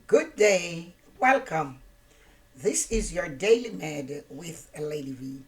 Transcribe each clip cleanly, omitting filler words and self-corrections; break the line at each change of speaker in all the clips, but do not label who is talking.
Good day, welcome. This is your Daily Med with Lady V.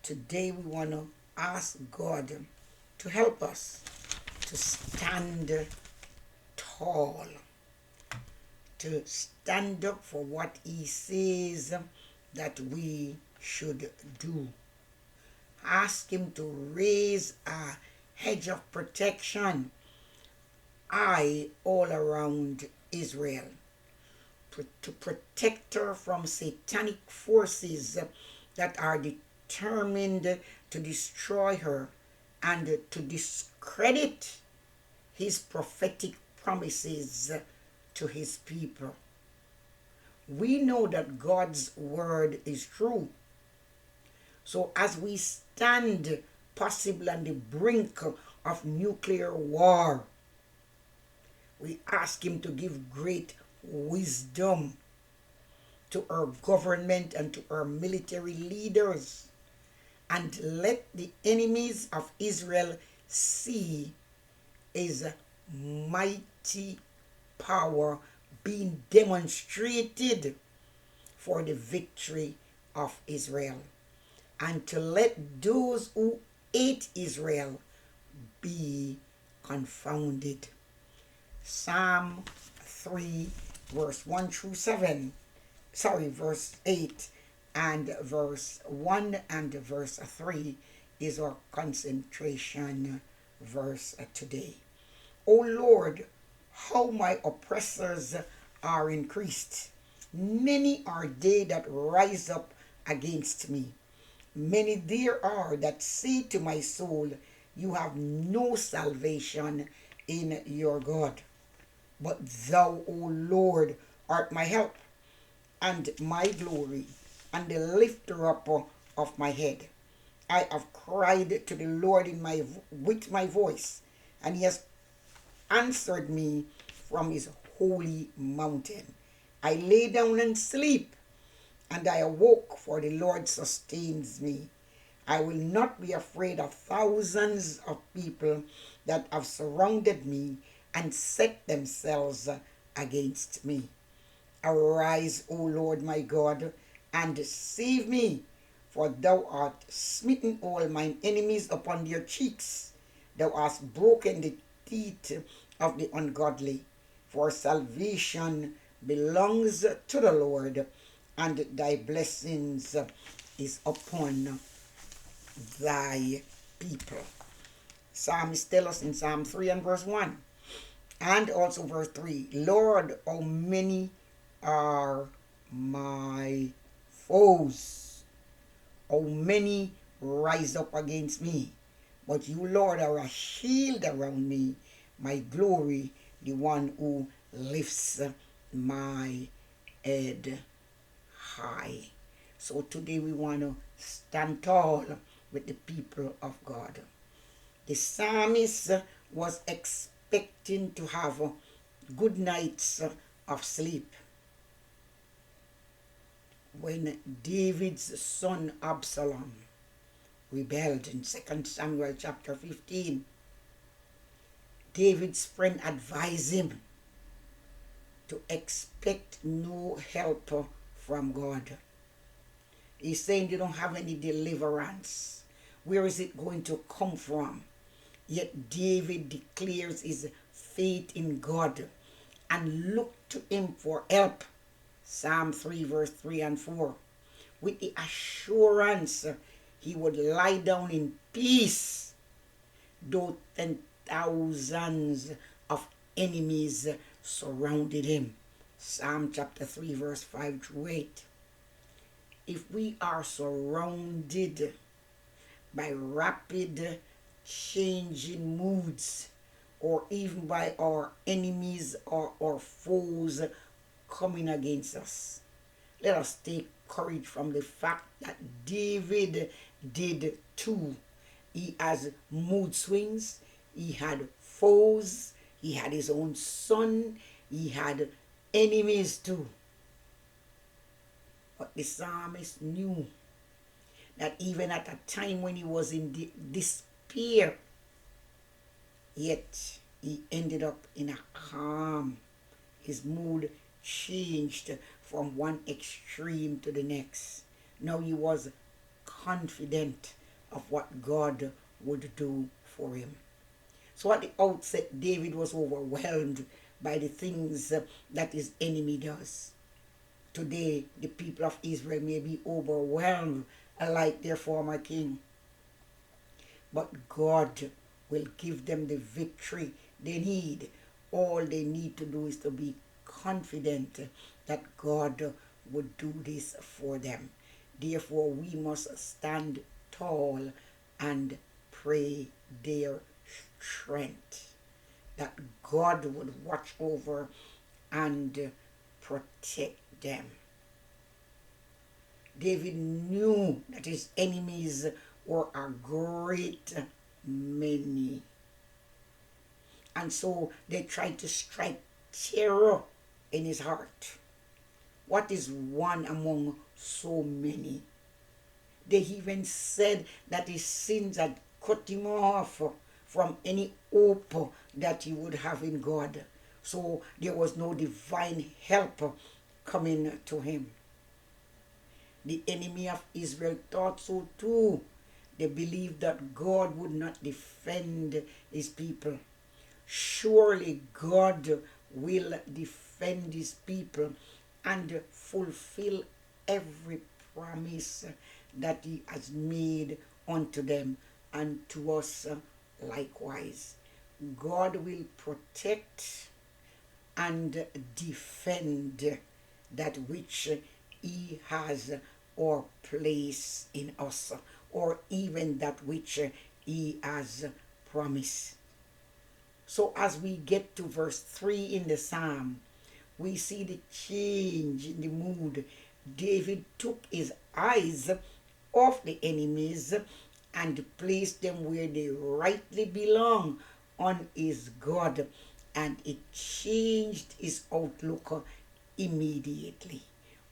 Today we want to ask God to help us to stand tall, to stand up for what He says that we should do. Ask Him to raise a hedge of protection all around Israel to protect her from satanic forces that are determined to destroy her and to discredit his prophetic promises to his people. We know that God's word is true. So as we stand possibly on the brink of nuclear war, we ask him to give great wisdom to our government and to our military leaders, and let the enemies of Israel see his mighty power being demonstrated for the victory of Israel, and to let those who hate Israel be confounded. Psalm 3 verse 1 through 7, verse 8 and verse 1 and verse 3 is our concentration verse today. O Lord, how my oppressors are increased. Many are they that rise up against me. Many there are that say to my soul, you have no salvation in your God. But thou, O Lord, art my help and my glory and the lifter up of my head. I have cried to the Lord with my voice, and he has answered me from his holy mountain. I lay down and sleep, and I awoke, for the Lord sustains me. I will not be afraid of thousands of people that have surrounded me and set themselves against me. Arise, O Lord my God, and save me, for thou art smitten all mine enemies upon their cheeks. Thou hast broken the teeth of the ungodly. For salvation belongs to the Lord, and thy blessings is upon thy people. Psalmist tell us in Psalm 3 and verse 1 and also verse 3, Lord, how many are my foes? How many rise up against me? But you, Lord, are a shield around me, my glory, the one who lifts my head high. So today we want to stand tall with the people of God. The psalmist was expecting to have good nights of sleep when David's son Absalom rebelled in 2 Samuel chapter 15. David's friend advised him to expect no help from God. He's saying you don't have any deliverance. Where is it going to come from? Yet David declares his faith in God and looked to him for help. Psalm 3 verse 3 and 4. With the assurance he would lie down in peace, though 10,000s of enemies surrounded him. Psalm chapter 3 verse 5 through 8. If we are surrounded by rapid changing moods, or even by our enemies or our foes coming against us, let us take courage from the fact that David did too. He has mood swings, he had foes, he had his own son, he had enemies too. But the psalmist knew that even at a time when he was in despair, yet he ended up in a calm. His mood changed from one extreme to the next. Now he was confident of what God would do for him. So at the outset, David was overwhelmed by the things that his enemy does. Today, the people of Israel may be overwhelmed like their former king, but God will give them the victory they need. All they need to do is to be confident that God would do this for them. Therefore, we must stand tall and pray their strength, that God would watch over and protect them. David knew that his enemies were a great many. And so they tried to strike terror in his heart. What is one among so many? They even said that his sins had cut him off from any hope that he would have in God. So there was no divine help coming to him. The enemy of Israel thought so too. They believed that God would not defend his people. Surely God will defend his people and fulfill every promise that he has made unto them and to us likewise. God will protect and defend that which he has or place in us, or even that which he has promised. So as we get to verse 3 in the psalm, we see the change in the mood. David took his eyes off the enemies and placed them where they rightly belong, on his God, and it changed his outlook immediately.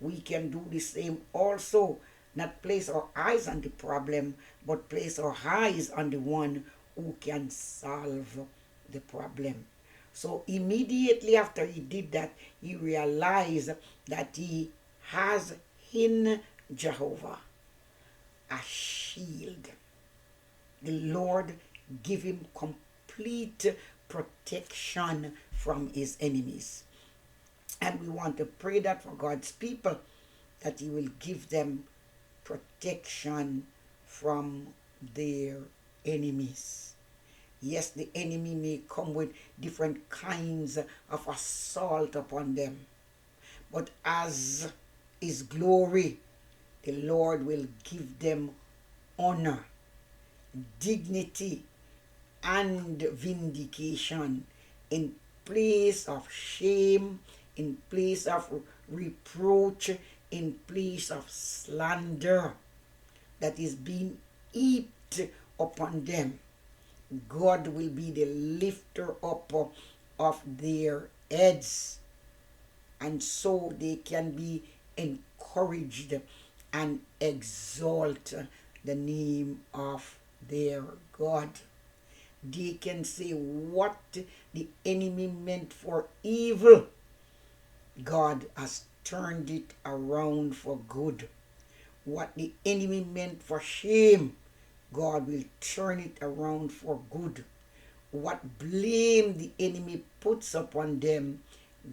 We can do the same also, not place our eyes on the problem, but place our eyes on the one who can solve the problem. So immediately after he did that, he realized that he has in Jehovah a shield. The Lord give him complete protection from his enemies. And we want to pray that for God's people, that he will give them protection from their enemies. Yes, the enemy may come with different kinds of assault upon them, but as his glory, the Lord will give them honor, dignity, and vindication in place of shame, in place of reproach, in place of slander that is being heaped upon them. God will be the lifter up of their heads, and so they can be encouraged and exalt the name of their God. They can say, what the enemy meant for evil, God has turned it around for good. What the enemy meant for shame, God will turn it around for good. What blame the enemy puts upon them,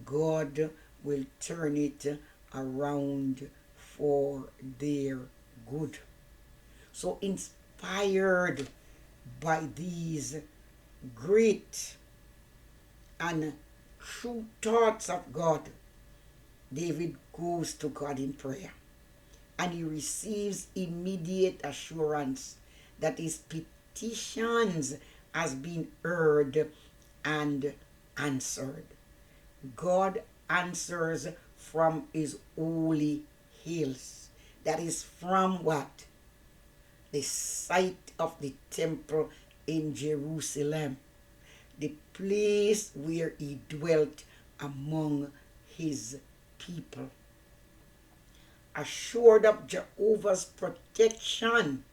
God will turn it around for their good. So inspired by these great and true thoughts of God, David goes to God in prayer, and he receives immediate assurance that his petitions has been heard and answered. God answers from his holy hills. That is from what? The site of the temple in Jerusalem, the place where he dwelt among his people. Assured of Jehovah's protection,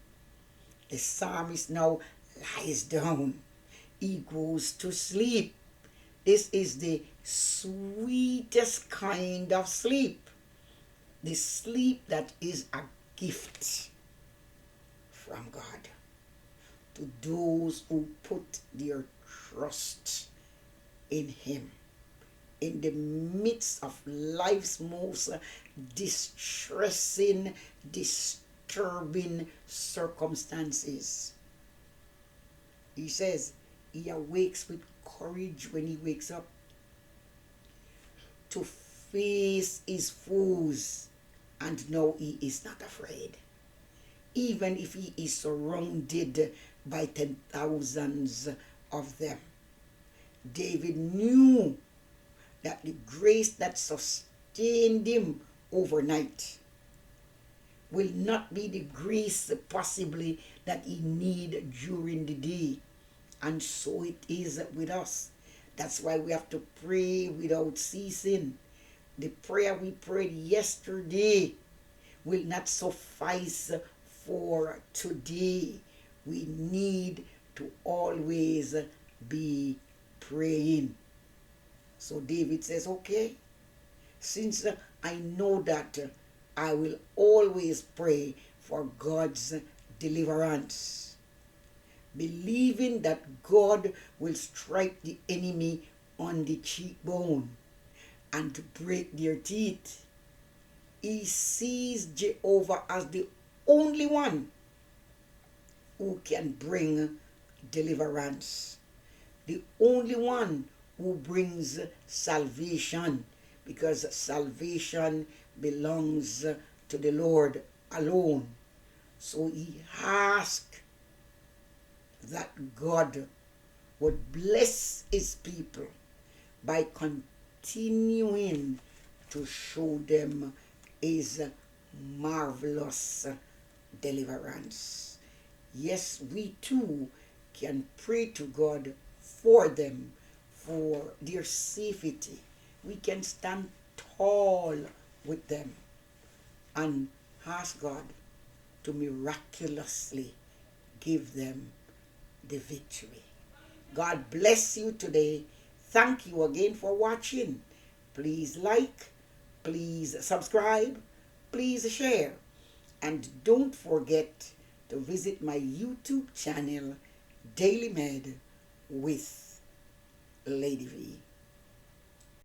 the psalmist now lies down. He goes to sleep, This is the sweetest kind of sleep. The sleep that is a gift from God to those who put their trust in Him in the midst of life's most distressing, disturbing circumstances. He says he awakes with courage when he wakes up to face his foes, and now he is not afraid. Even if he is surrounded by 10,000s of them. David knew that the grace that sustained him overnight will not be the grace possibly that he need during the day. And so it is with us. That's why we have to pray without ceasing. The prayer we prayed yesterday will not suffice for today. We need to always be praying. So David says, okay, since I know that I will always pray for God's deliverance, believing that God will strike the enemy on the cheekbone and break their teeth. He sees Jehovah as the only one who can bring deliverance, the only one who brings salvation, because salvation belongs to the Lord alone. So he asked that God would bless his people by continuing to show them his marvelous deliverance. Yes, we too can pray to God for them, for their safety. We can stand tall with them and ask God to miraculously give them the victory. God bless you today. Thank you again for watching. Please like, please subscribe, please share, and don't forget to visit my YouTube channel, Daily Med with Lady V.